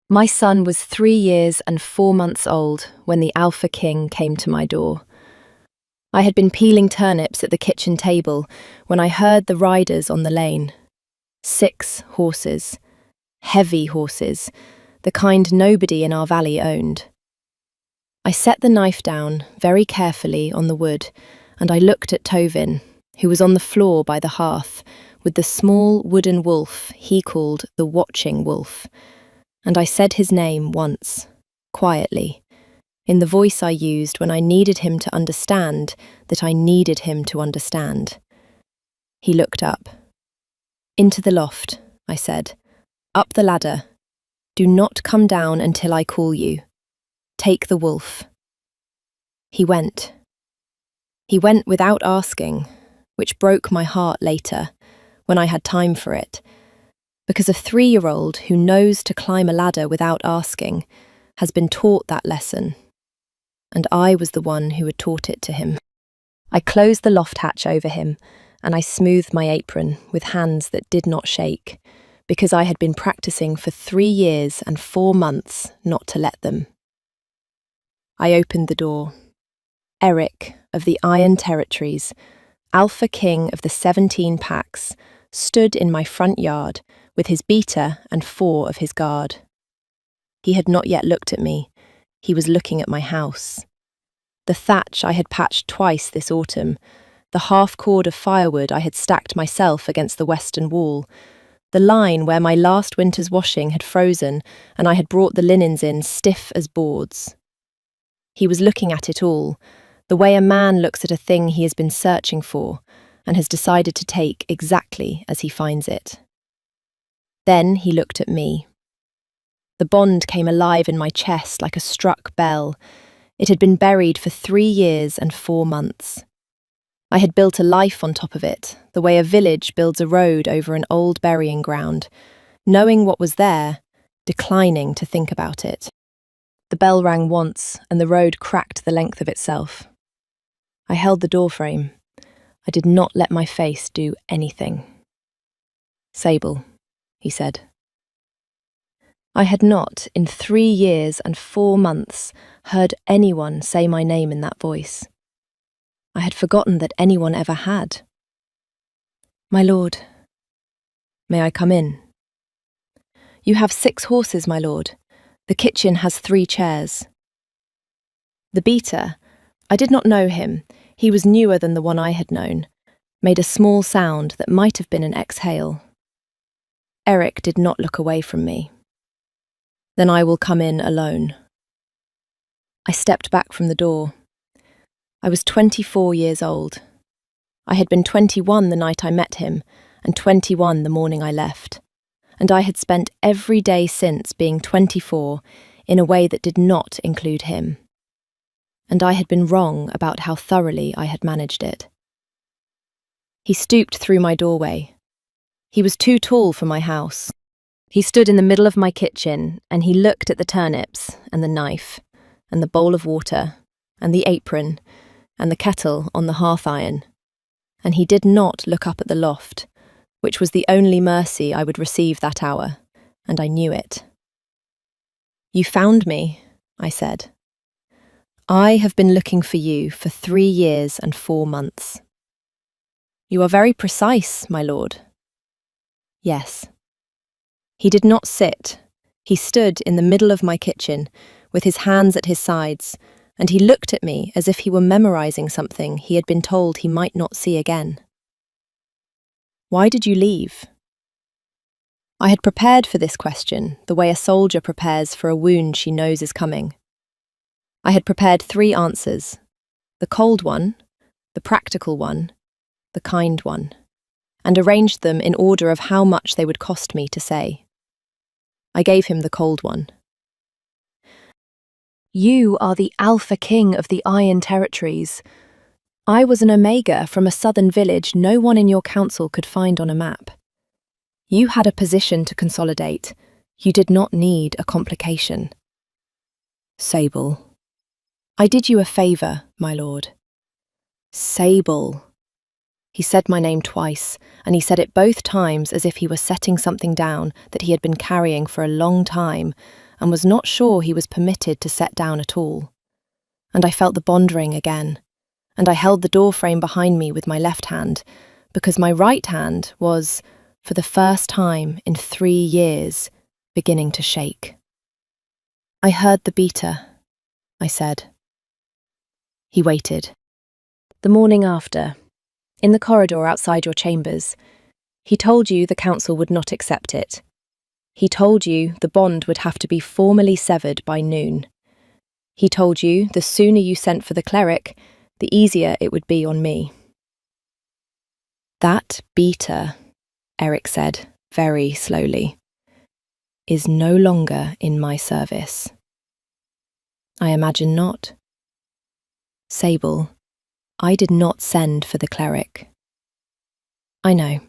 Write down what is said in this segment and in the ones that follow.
My son was 3 years and 4 months old when the Alpha King came to my door. I had been peeling turnips at the kitchen table when I heard the riders on the lane. 6 horses. Heavy horses, the kind nobody in our valley owned. I set the knife down very carefully on the wood, and I looked at Tovin, who was on the floor by the hearth, with the small wooden wolf he called the Watching Wolf. And I said his name once, quietly, in the voice I used when I needed him to understand that I needed him to understand. He looked up. "Into the loft," I said. "Up the ladder. Do not come down until I call you. Take the wolf." He went. He went without asking, which broke my heart later, when I had time for it, because a 3-year-old who knows to climb a ladder without asking has been taught that lesson, and I was the one who had taught it to him. I closed the loft hatch over him, and I smoothed my apron with hands that did not shake, because I had been practicing for 3 years and 4 months not to let them. I opened the door. Eric of the Iron Territories, Alpha King of the 17 packs, stood in my front yard with his beater and 4 of his guard. He had not yet looked at me. He was looking at my house. The thatch I had patched twice this autumn, the half-cord of firewood I had stacked myself against the western wall, the line where my last winter's washing had frozen and I had brought the linens in stiff as boards. He was looking at it all, the way a man looks at a thing he has been searching for and has decided to take exactly as he finds it. Then he looked at me. The bond came alive in my chest like a struck bell. It had been buried for 3 years and 4 months. I had built a life on top of it, the way a village builds a road over an old burying ground, knowing what was there, declining to think about it. The bell rang once, and the road cracked the length of itself. I held the doorframe. I did not let my face do anything. "Sable," he said. I had not, in 3 years and 4 months, heard anyone say my name in that voice. I had forgotten that anyone ever had. "My lord, may I come in?" "You have 6 horses, my lord. The kitchen has 3 chairs." The beater, I did not know him, he was newer than the one I had known, made a small sound that might have been an exhale. Eric did not look away from me. "Then I will come in alone." I stepped back from the door. I was 24 years old. I had been 21 the night I met him, and 21 the morning I left, and I had spent every day since being 24 in a way that did not include him. And I had been wrong about how thoroughly I had managed it. He stooped through my doorway. He was too tall for my house. He stood in the middle of my kitchen, and he looked at the turnips, and the knife, and the bowl of water, and the apron, and the kettle on the hearth iron, and he did not look up at the loft, which was the only mercy I would receive that hour, and I knew it. "You found me," I said. "I have been looking for you for 3 years and 4 months." "You are very precise, my lord." "Yes." He did not sit. He stood in the middle of my kitchen, with his hands at his sides, and he looked at me as if he were memorizing something he had been told he might not see again. "Why did you leave?" I had prepared for this question the way a soldier prepares for a wound she knows is coming. I had prepared 3 answers: the cold one, the practical one, the kind one, and arranged them in order of how much they would cost me to say. I gave him the cold one. "You are the Alpha King of the Iron Territories. I was an Omega from a southern village no one in your council could find on a map. You had a position to consolidate. You did not need a complication." "Sable." "I did you a favour, my lord." "Sable." He said my name twice, and he said it both times as if he were setting something down that he had been carrying for a long time, and was not sure he was permitted to set down at all. And I felt the bond ring again, and I held the door frame behind me with my left hand, because my right hand was, for the first time in 3 years, beginning to shake. "I heard the beater," I said. He waited. "The morning after, in the corridor outside your chambers, he told you the council would not accept it. He told you the bond would have to be formally severed by noon. He told you the sooner you sent for the cleric, the easier it would be on me." "That beater," Eric said, very slowly, "is no longer in my service." "I imagine not." "Sable, I did not send for the cleric." "I know."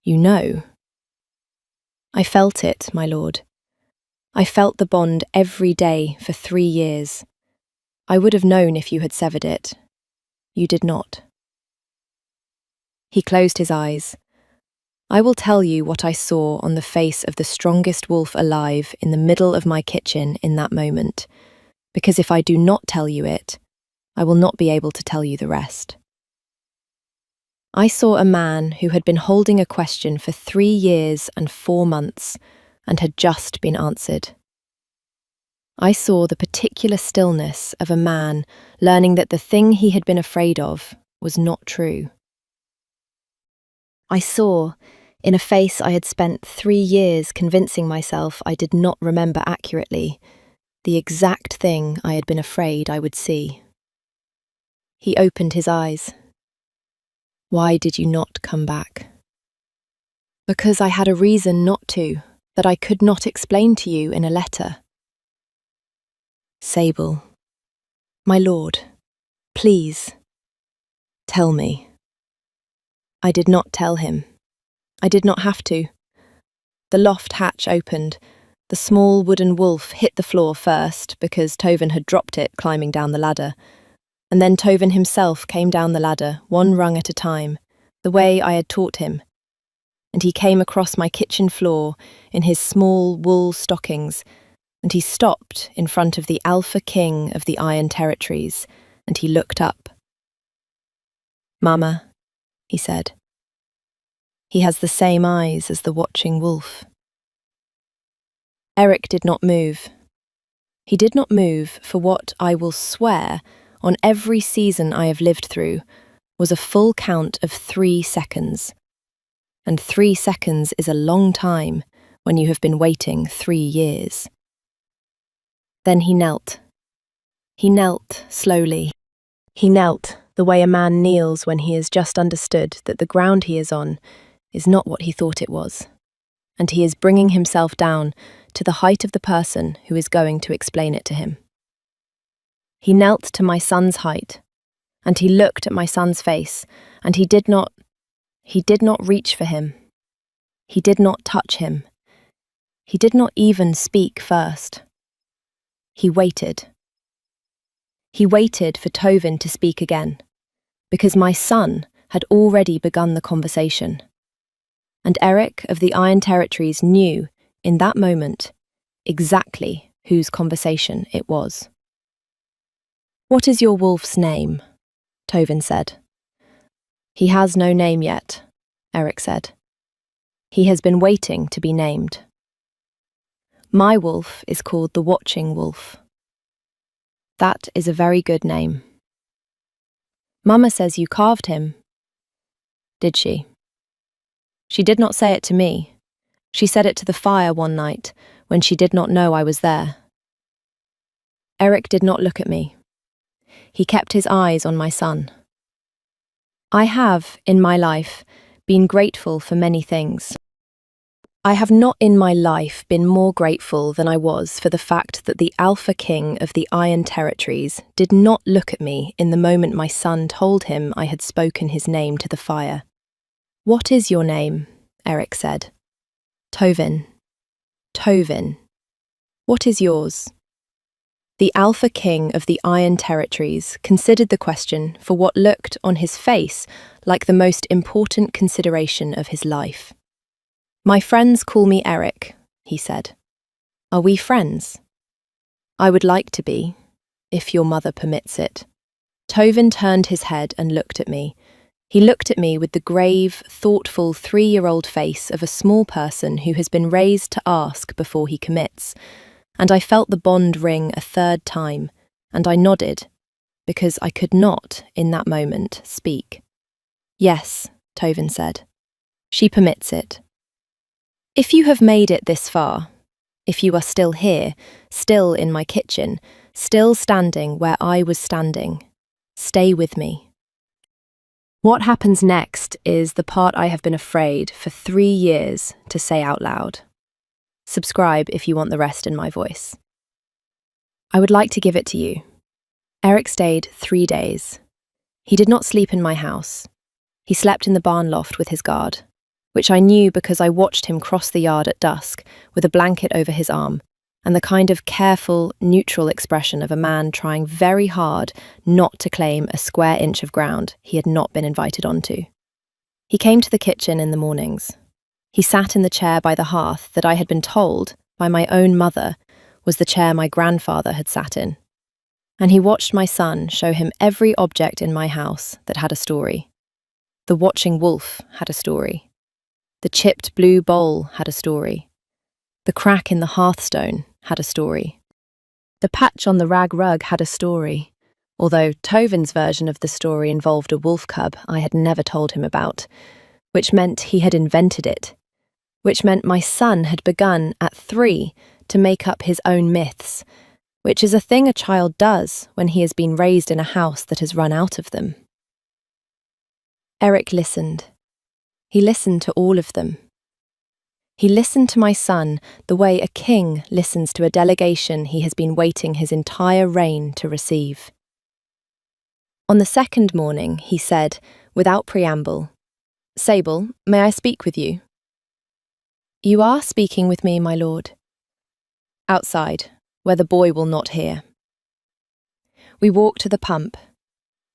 "You know?" "I felt it, my lord. I felt the bond every day for 3 years. I would have known if you had severed it. You did not." He closed his eyes. "I will tell you what I saw on the face of the strongest wolf alive in the middle of my kitchen in that moment, because if I do not tell you it, I will not be able to tell you the rest. I saw a man who had been holding a question for 3 years and 4 months and had just been answered. I saw the particular stillness of a man learning that the thing he had been afraid of was not true. I saw, in a face I had spent 3 years convincing myself I did not remember accurately, the exact thing I had been afraid I would see. He opened his eyes. "Why did you not come back?" "Because I had a reason not to, that I could not explain to you in a letter." "Sable, my lord, please, tell me." I did not tell him. I did not have to. The loft hatch opened. The small wooden wolf hit the floor first because Tovin had dropped it climbing down the ladder. And then Tovin himself came down the ladder, 1 rung at a time, the way I had taught him. And he came across my kitchen floor in his small wool stockings, and he stopped in front of the Alpha King of the Iron Territories, and he looked up. "Mama," he said. "He has the same eyes as the watching wolf." Eric did not move. He did not move for what I will swear, on every season I have lived through, was a full count of 3 seconds. And 3 seconds is a long time when you have been waiting 3 years. Then he knelt. He knelt slowly. He knelt the way a man kneels when he has just understood that the ground he is on is not what he thought it was, and he is bringing himself down to the height of the person who is going to explain it to him. He knelt to my son's height, and he looked at my son's face, and he did not reach for him. He did not touch him. He did not even speak first. He waited. He waited for Tovin to speak again, because my son had already begun the conversation. And Eric of the Iron Territories knew, in that moment, exactly whose conversation it was. "What is your wolf's name?" Tovin said. "He has no name yet," Eric said. "He has been waiting to be named. My wolf is called the Watching Wolf." "That is a very good name." "Mama says you carved him." "Did she?" "She did not say it to me. She said it to the fire one night when she did not know I was there." Eric did not look at me. He kept his eyes on my son. I have, in my life, been grateful for many things. I have not in my life been more grateful than I was for the fact that the Alpha King of the Iron Territories did not look at me in the moment my son told him I had spoken his name to the fire. "What is your name?" Eric said. "Tovin." "Tovin. What is yours?" The Alpha King of the Iron Territories considered the question for what looked on his face like the most important consideration of his life. "My friends call me Eric," he said. Are we friends? I would like to be, if your mother permits it. Tovin turned his head and looked at me. He looked at me with the grave, thoughtful 3-year-old face of a small person who has been raised to ask before he commits, and I felt the bond ring a third time, and I nodded, because I could not, in that moment, speak. Yes, Tovin said. She permits it. If you have made it this far, if you are still here, still in my kitchen, still standing where I was standing, stay with me. What happens next is the part I have been afraid for 3 years to say out loud. Subscribe if you want the rest in my voice. I would like to give it to you. Eric stayed 3 days. He did not sleep in my house. He slept in the barn loft with his guard, which I knew because I watched him cross the yard at dusk with a blanket over his arm and the kind of careful, neutral expression of a man trying very hard not to claim a square inch of ground he had not been invited onto. He came to the kitchen in the mornings. He sat in the chair by the hearth that I had been told, by my own mother, was the chair my grandfather had sat in. And he watched my son show him every object in my house that had a story. The watching wolf had a story. The chipped blue bowl had a story. The crack in the hearthstone had a story. The patch on the rag rug had a story, although Tovin's version of the story involved a wolf cub I had never told him about, which meant he had invented it, which meant my son had begun at 3 to make up his own myths, which is a thing a child does when he has been raised in a house that has run out of them. Eric listened. He listened to all of them. He listened to my son the way a king listens to a delegation he has been waiting his entire reign to receive. On the second morning, he said, without preamble, "Sable, may I speak with you?" "You are speaking with me, my lord." "Outside, where the boy will not hear." We walked to the pump.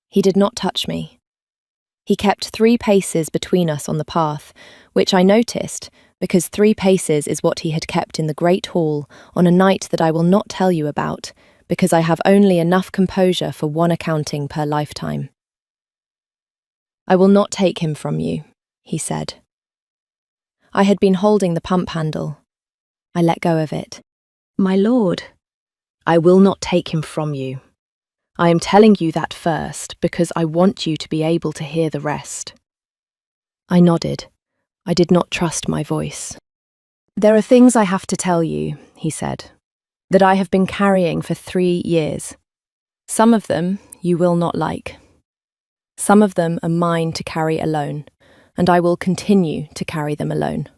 He did not touch me. He kept 3 paces between us on the path, which I noticed because 3 paces is what he had kept in the great hall on a night that I will not tell you about, because I have only enough composure for 1 accounting per lifetime. "I will not take him from you," he said. I had been holding the pump handle. I let go of it. "My lord, I will not take him from you. I am telling you that first because I want you to be able to hear the rest." I nodded. I did not trust my voice. "There are things I have to tell you," he said, "that I have been carrying for 3 years. Some of them you will not like. Some of them are mine to carry alone, and I will continue to carry them alone.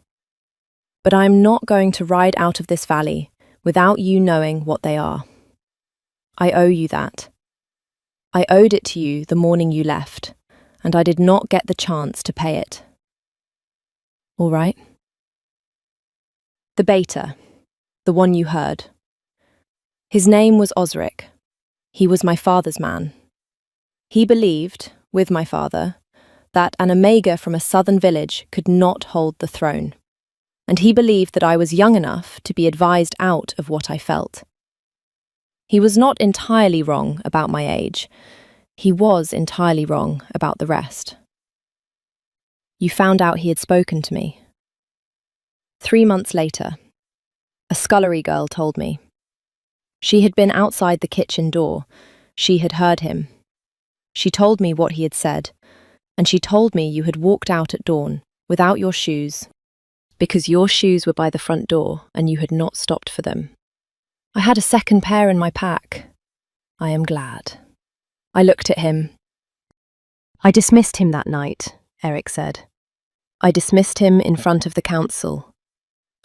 But I am not going to ride out of this valley without you knowing what they are. I owe you that. I owed it to you the morning you left, and I did not get the chance to pay it. All right?" The beta, the one you heard. His name was Osric. He was my father's man. He believed, with my father, that an omega from a southern village could not hold the throne, and he believed that I was young enough to be advised out of what I felt. He was not entirely wrong about my age. He was entirely wrong about the rest. You found out he had spoken to me. 3 months later, a scullery girl told me. She had been outside the kitchen door. She had heard him. She told me what he had said, and she told me you had walked out at dawn without your shoes, because your shoes were by the front door and you had not stopped for them. I had a second pair in my pack. I am glad. I looked at him. I dismissed him that night, Eric said. I dismissed him in front of the council.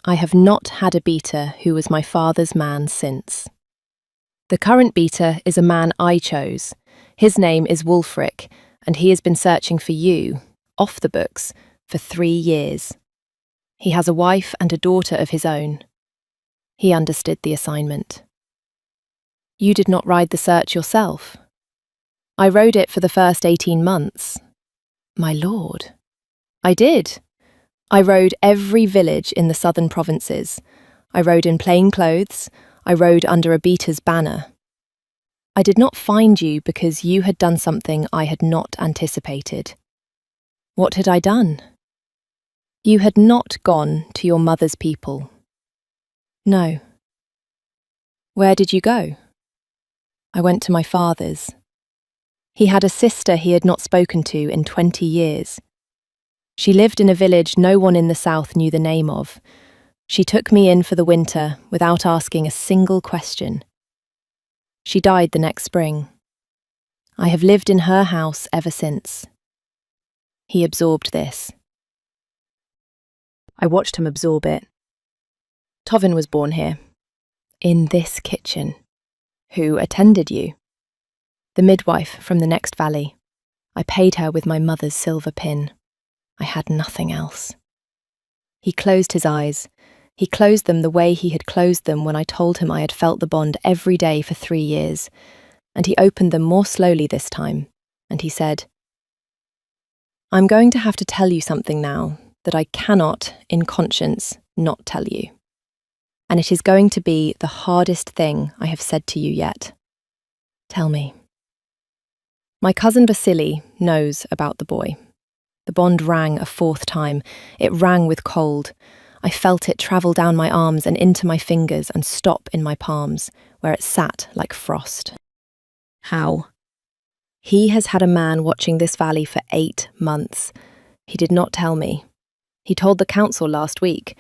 I have not had a beater who was my father's man since. The current beater is a man I chose. His name is Wulfric, and he has been searching for you, off the books, for 3 years. He has a wife and a daughter of his own. He understood the assignment. You did not ride the search yourself. I rode it for the first 18 months. My lord. I did. I rode every village in the southern provinces. I rode in plain clothes. I rode under a beater's banner. I did not find you because you had done something I had not anticipated. What had I done? You had not gone to your mother's people. No. Where did you go? I went to my father's. He had a sister he had not spoken to in 20 years. She lived in a village no one in the south knew the name of. She took me in for the winter without asking a single question. She died the next spring. I have lived in her house ever since. He absorbed this. I watched him absorb it. Tovin was born here, in this kitchen. Who attended you? The midwife from the next valley. I paid her with my mother's silver pin. I had nothing else. He closed his eyes. He closed them the way he had closed them when I told him I had felt the bond every day for 3 years, and he opened them more slowly this time, and he said, I'm going to have to tell you something now that I cannot, in conscience, not tell you. And it is going to be the hardest thing I have said to you yet. Tell me. My cousin Vasily knows about the boy. The bond rang a 4th time. It rang with cold. I felt it travel down my arms and into my fingers and stop in my palms, where it sat like frost. How? He has had a man watching this valley for 8 months. He did not tell me. He told the council last week.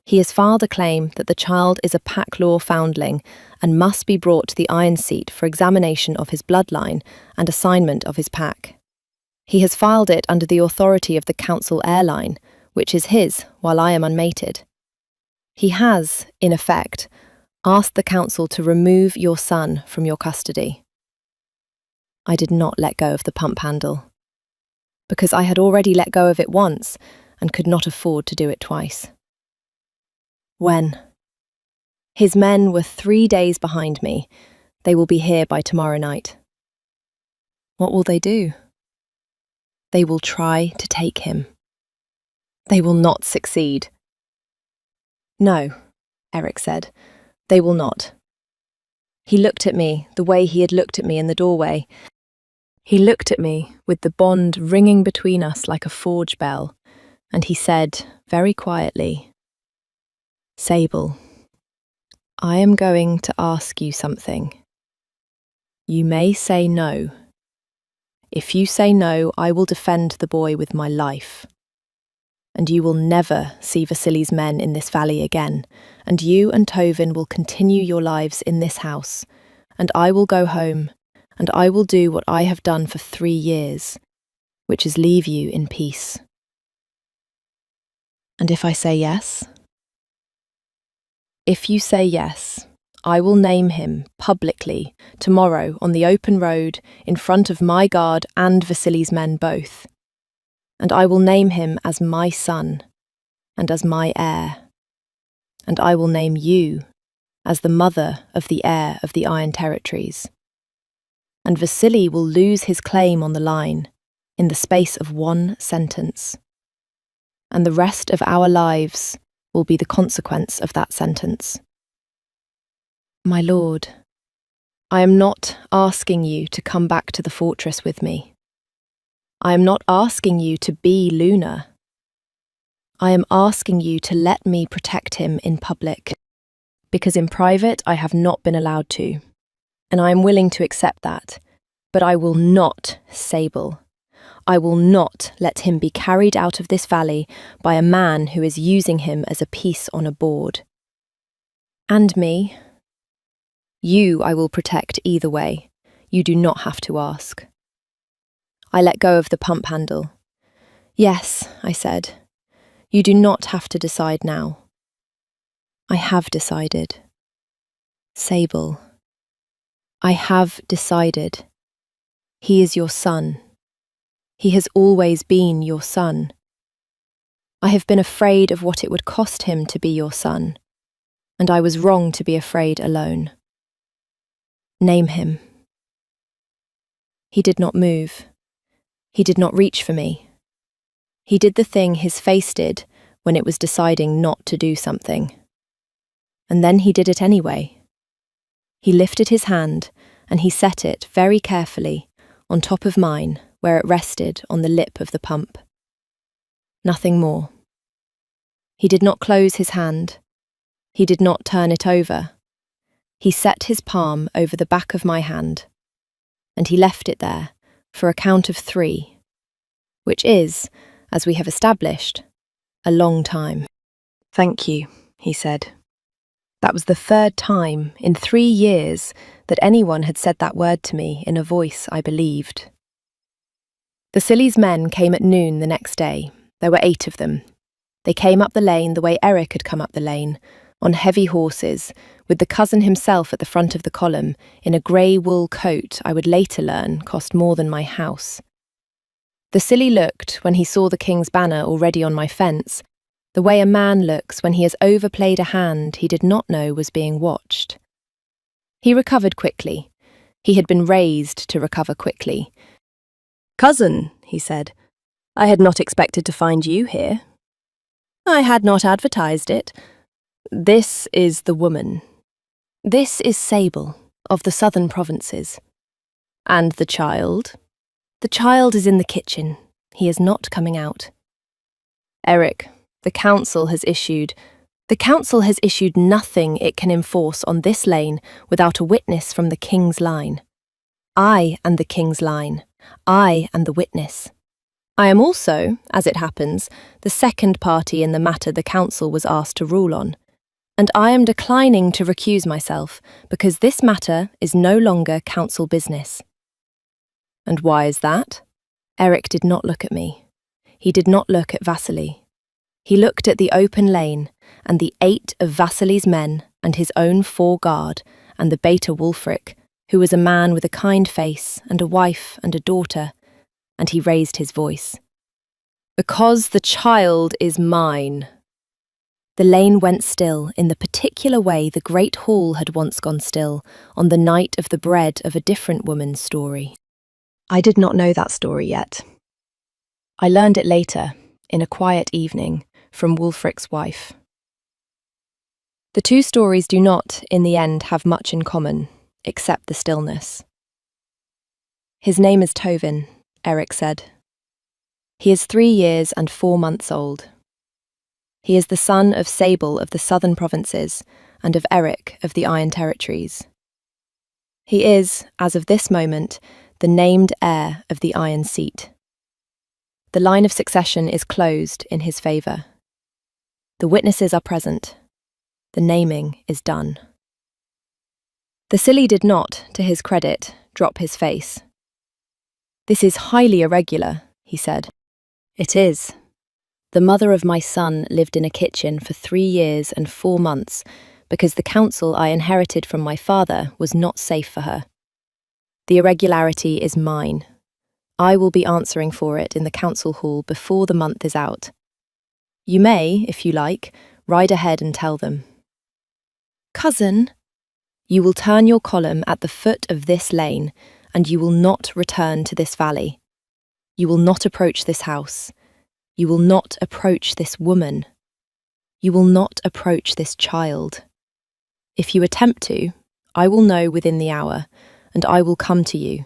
He has filed a claim that the child is a pack law foundling and must be brought to the Iron Seat for examination of his bloodline and assignment of his pack. He has filed it under the authority of the council airline, which is his while I am unmated. He has, in effect, asked the council to remove your son from your custody. I did not let go of the pump handle, because I had already let go of it once and could not afford to do it twice. When? His men were 3 days behind me. They will be here by tomorrow night. What will they do? They will try to take him. They will not succeed. No, Eric said. They will not. He looked at me the way he had looked at me in the doorway. He looked at me with the bond ringing between us like a forge bell, and he said, very quietly, Sable, I am going to ask you something. You may say no. If you say no, I will defend the boy with my life. And you will never see Vasily's men in this valley again, and you and Tovin will continue your lives in this house, and I will go home, and I will do what I have done for 3 years, which is leave you in peace. And if I say yes? If you say yes, I will name him publicly tomorrow on the open road in front of my guard and Vasily's men both. And I will name him as my son and as my heir. And I will name you as the mother of the heir of the Iron Territories. And Vasily will lose his claim on the line in the space of 1 sentence. And the rest of our lives will be the consequence of that sentence. My lord, I am not asking you to come back to the fortress with me. I am not asking you to be Luna. I am asking you to let me protect him in public, because in private I have not been allowed to, and I am willing to accept that, but I will not, Sable. I will not let him be carried out of this valley by a man who is using him as a piece on a board. And me. You I will protect either way. You do not have to ask. I let go of the pump handle. Yes, I said. You do not have to decide now. I have decided. Sable. I have decided. He is your son. He has always been your son. I have been afraid of what it would cost him to be your son, and I was wrong to be afraid alone. Name him. He did not move. He did not reach for me. He did the thing his face did when it was deciding not to do something. and then he did it anyway. He lifted his hand, and he set it very carefully on top of mine where it rested on the lip of the pump. Nothing more. He did not close his hand. He did not turn it over. He set his palm over the back of my hand, and he left it there for a count of 3, which is, as we have established, a long time. "Thank you," he said. That was the 3rd time in 3 years that anyone had said that word to me in a voice I believed. The Silly's men came at noon the next day. There were 8 of them. They came up the lane the way Eric had come up the lane, on heavy horses, with the cousin himself at the front of the column, in a grey wool coat I would later learn cost more than my house. The Silly looked, when he saw the king's banner already on my fence, the way a man looks when he has overplayed a hand he did not know was being watched. He recovered quickly. He had been raised to recover quickly. "Cousin," he said, "I had not expected to find you here. I had not advertised it. This is the woman. This is Sable, of the southern provinces. And the child? The child is in the kitchen. He is not coming out. Eric, the council has issued nothing it can enforce on this lane without a witness from the king's line. I am the king's line. I am the witness. I am also, as it happens, the second party in the matter the council was asked to rule on, and I am declining to recuse myself because this matter is no longer council business." "And why is that?" Eric did not look at me. He did not look at Vasily. He looked at the open lane and the 8 of Vasily's men and his own 4 guard and the beta Wulfric, who was a man with a kind face and a wife and a daughter, and he raised his voice. "Because the child is mine." The lane went still in the particular way the great hall had once gone still on the night of the bread of a different woman's story. I did not know that story yet. I learned it later, in a quiet evening, from Wulfric's wife. The 2 stories do not, in the end, have much in common, except the stillness. "His name is Tovin," Eric said. "He is 3 years and 4 months old. He is the son of Sable of the southern provinces and of Eric of the Iron Territories. He is, as of this moment, the named heir of the Iron Seat. The line of succession is closed in his favour. The witnesses are present. The naming is done." The Silly did not, to his credit, drop his face. "This is highly irregular," he said. "It is. The mother of my son lived in a kitchen for 3 years and 4 months because the counsel I inherited from my father was not safe for her. The irregularity is mine. I will be answering for it in the council hall before the month is out. You may, if you like, ride ahead and tell them. Cousin, you will turn your column at the foot of this lane, and you will not return to this valley. You will not approach this house. You will not approach this woman. You will not approach this child. If you attempt to, I will know within the hour, and I will come to you,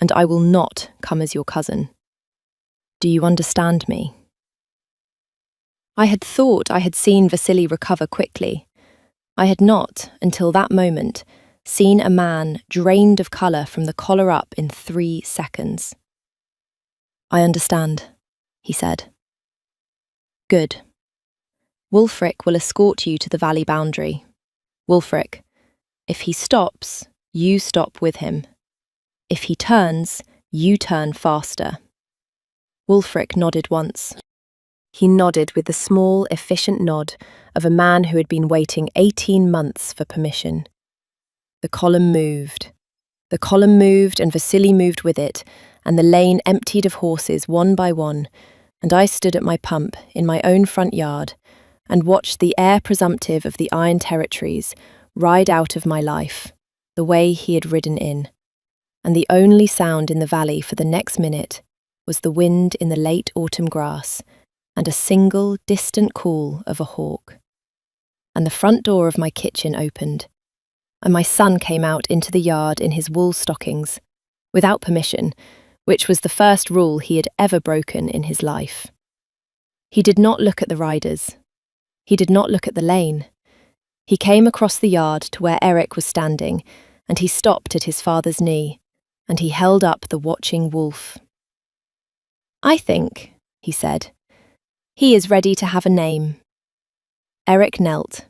and I will not come as your cousin. Do you understand me?" I had thought I had seen Vasily recover quickly. I had not, until that moment, seen a man drained of colour from the collar up in 3 seconds. "I understand," he said. "Good. Wulfric will escort you to the valley boundary. Wulfric, if he stops, you stop with him. If he turns, you turn faster." Wulfric nodded once. He nodded with the small, efficient nod of a man who had been waiting 18 months for permission. The column moved. The column moved and Vasily moved with it, and the lane emptied of horses one by one, and I stood at my pump in my own front yard and watched the heir presumptive of the Iron Territories ride out of my life, the way he had ridden in, and the only sound in the valley for the next minute was the wind in the late autumn grass and a single distant call of a hawk. and the front door of my kitchen opened, and my son came out into the yard in his wool stockings, without permission, which was the first rule he had ever broken in his life. He did not look at the riders. He did not look at the lane. He came across the yard to where Eric was standing, and he stopped at his father's knee, and he held up the watching wolf. "I think," he said, "he is ready to have a name." Eric knelt.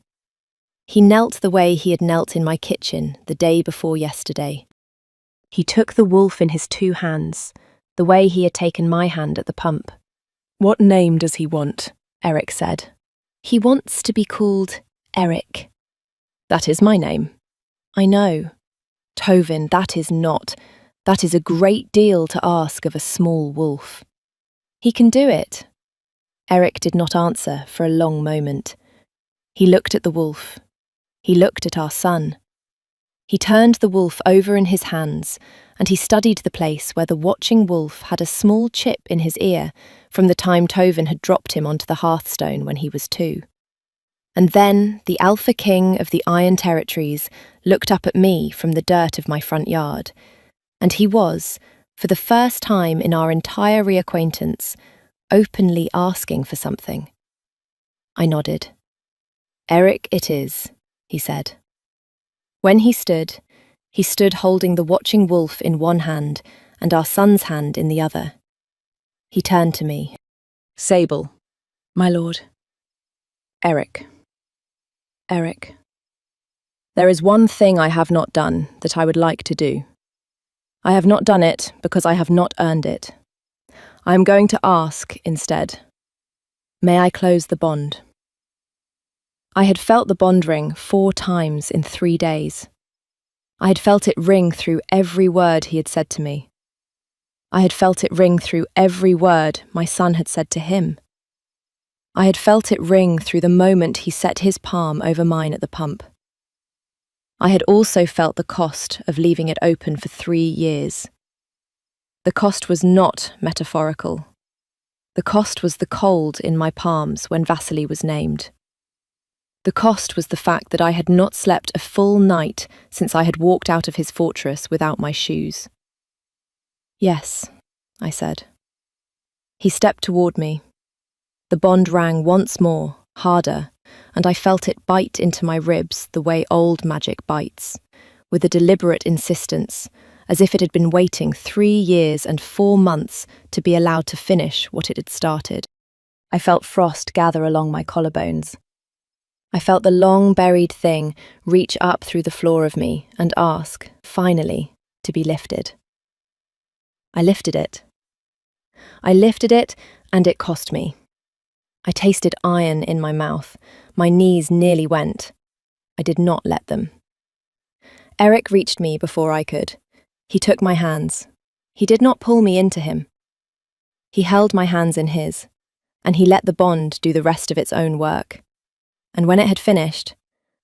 He knelt the way he had knelt in my kitchen the day before yesterday. He took the wolf in his 2 hands, the way he had taken my hand at the pump. "What name does he want?" Eric said. "He wants to be called Eric." "That is my name." "I know. Tovin, that is a great deal to ask of a small wolf." "He can do it." Eric did not answer for a long moment. He looked at the wolf. He looked at our son. He turned the wolf over in his hands, and he studied the place where the watching wolf had a small chip in his ear from the time Tovin had dropped him onto the hearthstone when he was 2. And then the Alpha King of the Iron Territories looked up at me from the dirt of my front yard, and he was, for the first time in our entire reacquaintance, openly asking for something. I nodded. "Eric it is," he said. When he stood holding the watching wolf in one hand and our son's hand in the other. He turned to me. "Sable." "My lord." "Eric. Eric. There is one thing I have not done that I would like to do. I have not done it because I have not earned it. I am going to ask instead. May I close the bond?" I had felt the bond ring 4 times in 3 days. I had felt it ring through every word he had said to me. I had felt it ring through every word my son had said to him. I had felt it ring through the moment he set his palm over mine at the pump. I had also felt the cost of leaving it open for 3 years. The cost was not metaphorical. The cost was the cold in my palms when Vasily was named. The cost was the fact that I had not slept a full night since I had walked out of his fortress without my shoes. "Yes," I said. He stepped toward me. The bond rang once more, harder, and I felt it bite into my ribs the way old magic bites, with a deliberate insistence, as if it had been waiting 3 years and 4 months to be allowed to finish what it had started. I felt frost gather along my collarbones. I felt the long-buried thing reach up through the floor of me and ask, finally, to be lifted. I lifted it. I lifted it, and it cost me. I tasted iron in my mouth. My knees nearly went. I did not let them. Eric reached me before I could. He took my hands. He did not pull me into him. He held my hands in his, and he let the bond do the rest of its own work. And when it had finished,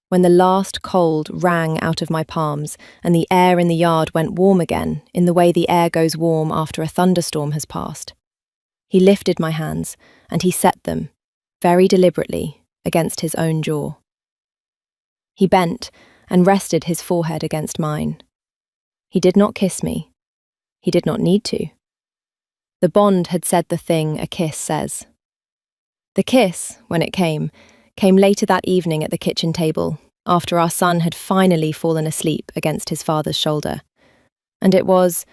when the last cold rang out of my palms and the air in the yard went warm again in the way the air goes warm after a thunderstorm has passed, he lifted my hands and he set them, very deliberately, against his own jaw. He bent and rested his forehead against mine. He did not kiss me. He did not need to. The bond had said the thing a kiss says. The kiss, when it came later that evening at the kitchen table, after our son had finally fallen asleep against his father's shoulder. And it was,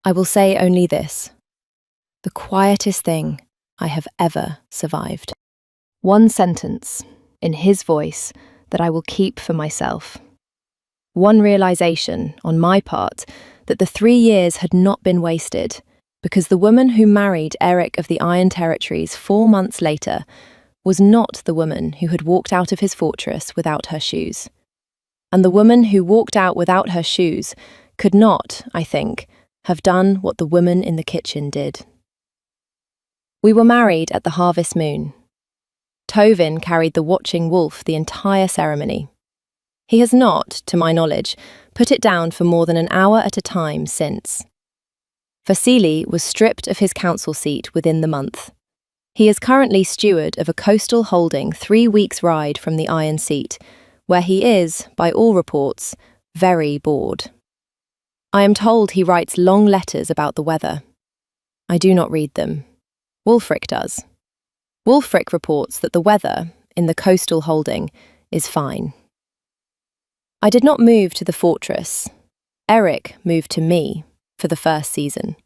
I will say only this, the quietest thing I have ever survived. One sentence, in his voice, that I will keep for myself. One realization, on my part, that the 3 years had not been wasted, because the woman who married Eric of the Iron Territories 4 months later was not the woman who had walked out of his fortress without her shoes. And the woman who walked out without her shoes could not, I think, have done what the woman in the kitchen did. We were married at the harvest moon. Tovin carried the watching wolf the entire ceremony. He has not, to my knowledge, put it down for more than an hour at a time since. Vasily was stripped of his council seat within the month. He is currently steward of a coastal holding 3 weeks' ride from the Iron Seat, where he is, by all reports, very bored. I am told he writes long letters about the weather. I do not read them. Wulfric does. Wulfric reports that the weather, in the coastal holding, is fine. I did not move to the fortress. Eric moved to me for the first season.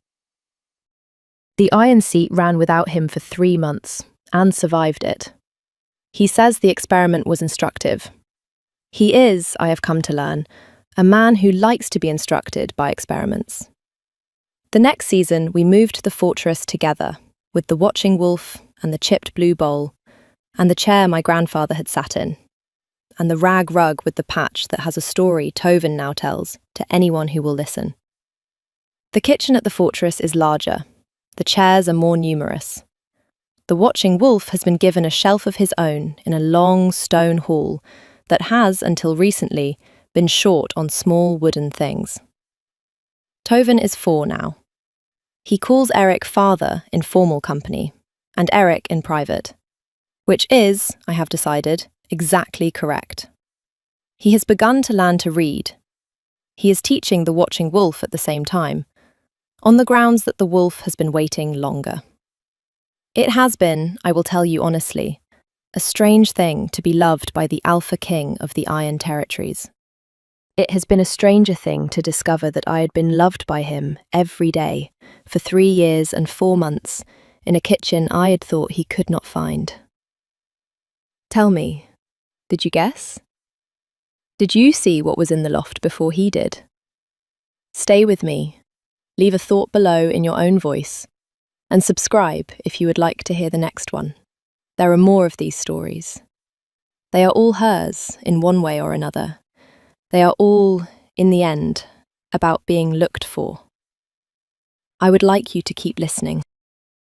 The Iron Seat ran without him for 3 months and survived it. He says the experiment was instructive. He is, I have come to learn, a man who likes to be instructed by experiments. The next season, we moved to the fortress together, with the watching wolf and the chipped blue bowl, and the chair my grandfather had sat in, and the rag rug with the patch that has a story Tovin now tells to anyone who will listen. The kitchen at the fortress is larger. The chairs are more numerous. The watching wolf has been given a shelf of his own in a long stone hall that has, until recently, been short on small wooden things. Tovin is 4 now. He calls Eric father in formal company, and Eric in private, which is, I have decided, exactly correct. He has begun to learn to read. He is teaching the watching wolf at the same time, on the grounds that the wolf has been waiting longer. It has been, I will tell you honestly, a strange thing to be loved by the Alpha King of the Iron Territories. It has been a stranger thing to discover that I had been loved by him every day for 3 years and 4 months in a kitchen I had thought he could not find. Tell me, did you guess? Did you see what was in the loft before he did? Stay with me. Leave a thought below in your own voice, and subscribe if you would like to hear the next one. There are more of these stories. They are all hers in one way or another. They are all, in the end, about being looked for. I would like you to keep listening.